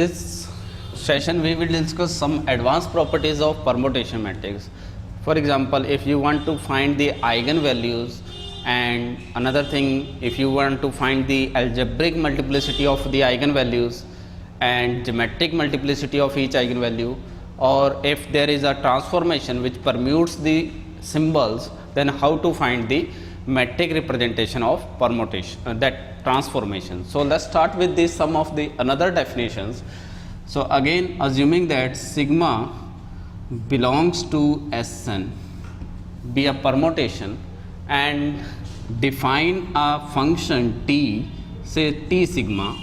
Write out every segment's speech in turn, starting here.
this session we will discuss some advanced properties of permutation matrix. For example, if you want to find the eigenvalues, and another thing, if you want to find the algebraic multiplicity of the eigenvalues and geometric multiplicity of each eigenvalue, or if there is a transformation which permutes the symbols, then how to find the metric representation of permutation, that transformation. So let's start with this some of the another definitions. So again, assuming that sigma belongs to Sn be a permutation, and define a function t, say t sigma,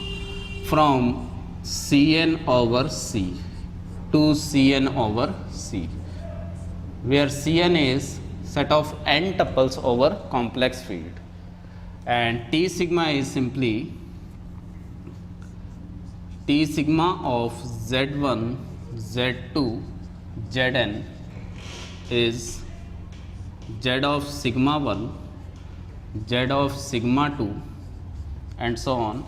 from Cn over C to Cn over C, where Cn is set of n tuples over complex field, and T sigma is simply T sigma of Z1, Z2, Zn is Z of sigma 1, Z of sigma 2, and so on,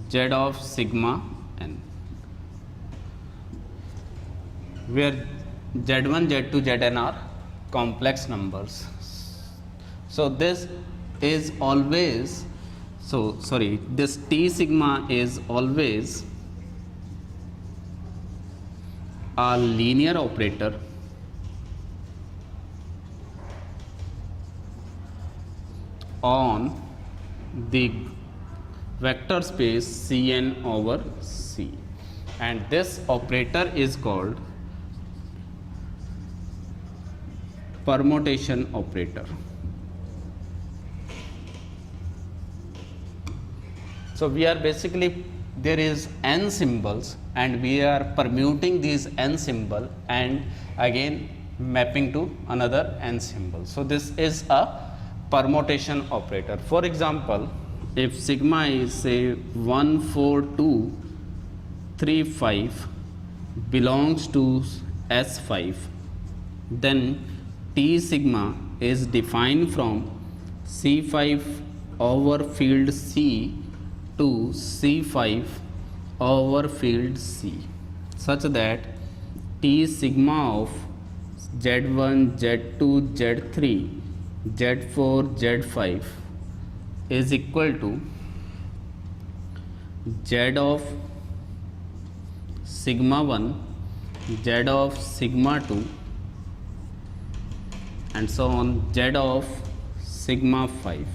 Z of sigma n, where Z1, Z2, Zn are complex numbers. So this is always, this T sigma is always a linear operator on the vector space Cn over C, and this operator is called permutation operator. So we are basically, there is n symbols and we are permuting these n symbol and again mapping to another n symbol. So this is a permutation operator. For example, if sigma is say 1, 4, 2, 3, 5 belongs to S5, then T sigma is defined from C5 over field C to C5 over field C, such that T sigma of Z1, Z2, Z3, Z4, Z5 is equal to Z of sigma 1, Z of sigma 2, and so on, Z of sigma 5.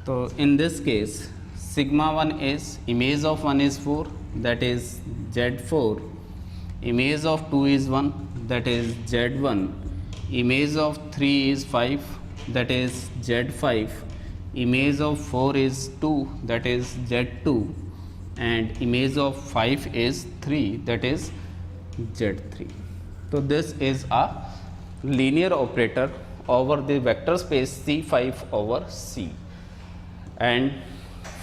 So in this case, sigma 1 is, image of 1 is 4, that is Z4, image of 2 is 1, that is Z1, image of 3 is 5, that is Z5, image of 4 is 2, that is Z2, and image of 5 is 3, that is Z3. So this is a linear operator over the vector space C5 over C. And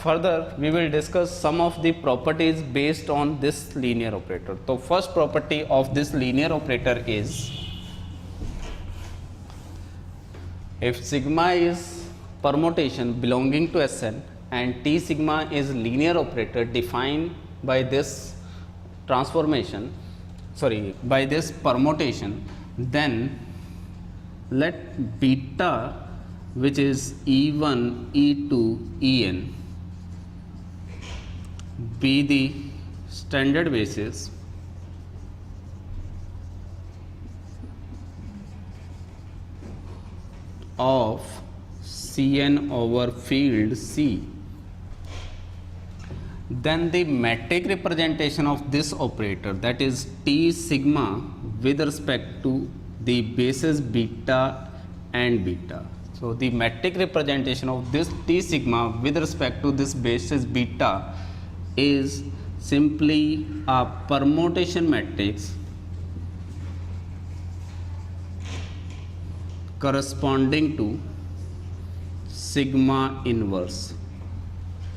further we will discuss some of the properties based on this linear operator. So first property of this linear operator is, if sigma is permutation belonging to Sn and T sigma is linear operator defined by this transformation, by this permutation, then let beta, which is E1, E2, En, be the standard basis of Cn over field C. Then the metric representation of this operator, that is T sigma with respect to the bases beta and beta. So the metric representation of this T sigma with respect to this basis beta is simply a permutation matrix corresponding to sigma inverse.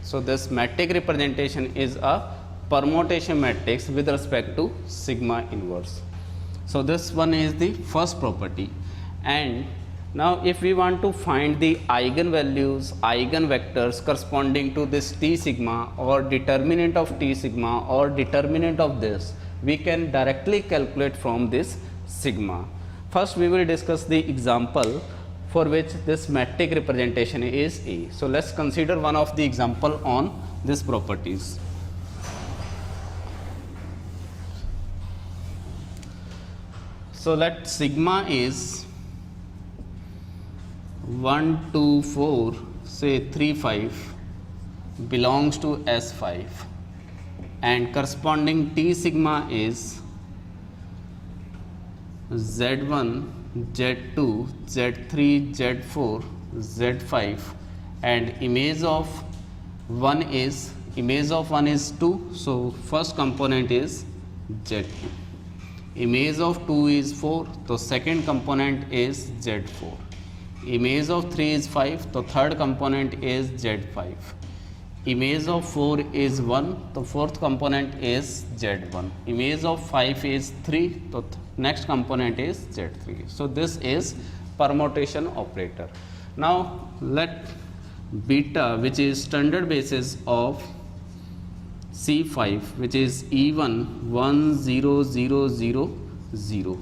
So this metric representation is a permutation matrix with respect to sigma inverse. So this one is the first property, and Now if we want to find the eigenvalues, eigenvectors corresponding to this T sigma or determinant of T sigma or determinant of this, we can directly calculate from this sigma. First we will discuss the example for which this metric representation is A. So let's consider one of the example on this properties. So let sigma is 1, 2, 4, say 3, 5 belongs to S5 and corresponding T sigma is Z1, Z2, Z3, Z4, Z5 and image of 1 is 2, so first component is Z2. Image of 2 is 4, so second component is Z4. Image of 3 is 5, the third component is Z5. Image of 4 is 1, the fourth component is Z1. Image of 5 is 3, the next component is Z3. So this is permutation operator. Now let beta, which is standard basis of C5, which is E1 1 0 0 0 0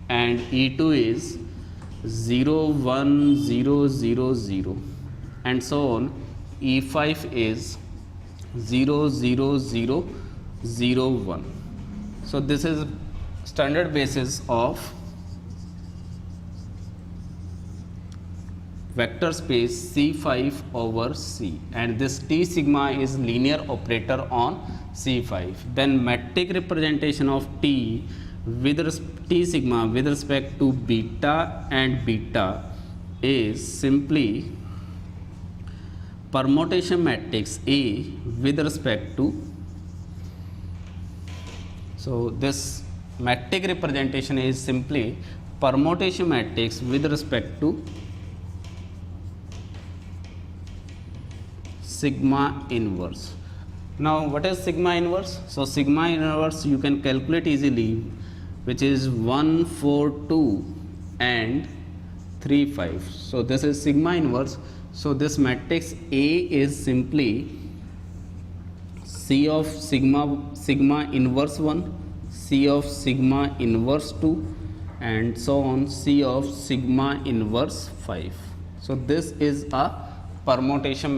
and E2 is 0 1 0 0 0 and so on. E5 is 0 0 0 0 1. So this is standard basis of vector space C5 over C, and this T sigma is linear operator on C5. Then metric representation of T sigma with respect to beta and beta is simply permutation matrix A with respect to, so this metric representation is simply permutation matrix with respect to sigma inverse. Now what is sigma inverse? So sigma inverse you can calculate easily, which is 1 4 2 and 3 5. So this is sigma inverse. So this matrix A is simply C of sigma inverse 1, C of sigma inverse 2 and so on, C of sigma inverse 5. So this is a permutation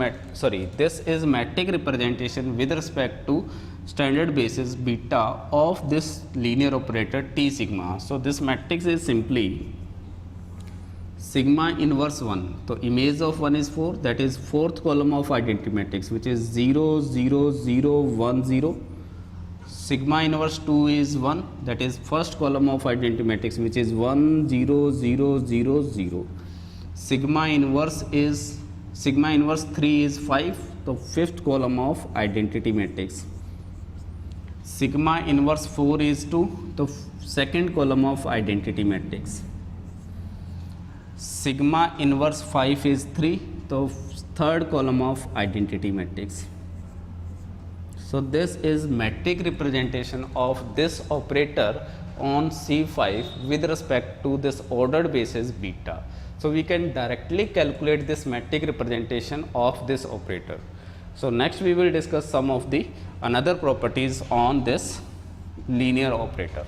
this is metric representation with respect to standard basis beta of this linear operator T sigma. So this matrix is simply sigma inverse 1. So image of 1 is 4, that is fourth column of identity matrix, which is 0 0 0 1 0. Sigma inverse 2 is 1, that is first column of identity matrix, which is 1 0 0 0 0. Sigma inverse 3 is 5, the fifth column of identity matrix. Sigma inverse 4 is 2, the second column of identity matrix. Sigma inverse 5 is 3, the third column of identity matrix. So this is metric representation of this operator on C5 with respect to this ordered basis beta. So we can directly calculate this metric representation of this operator. So next we will discuss some of the another properties on this linear operator.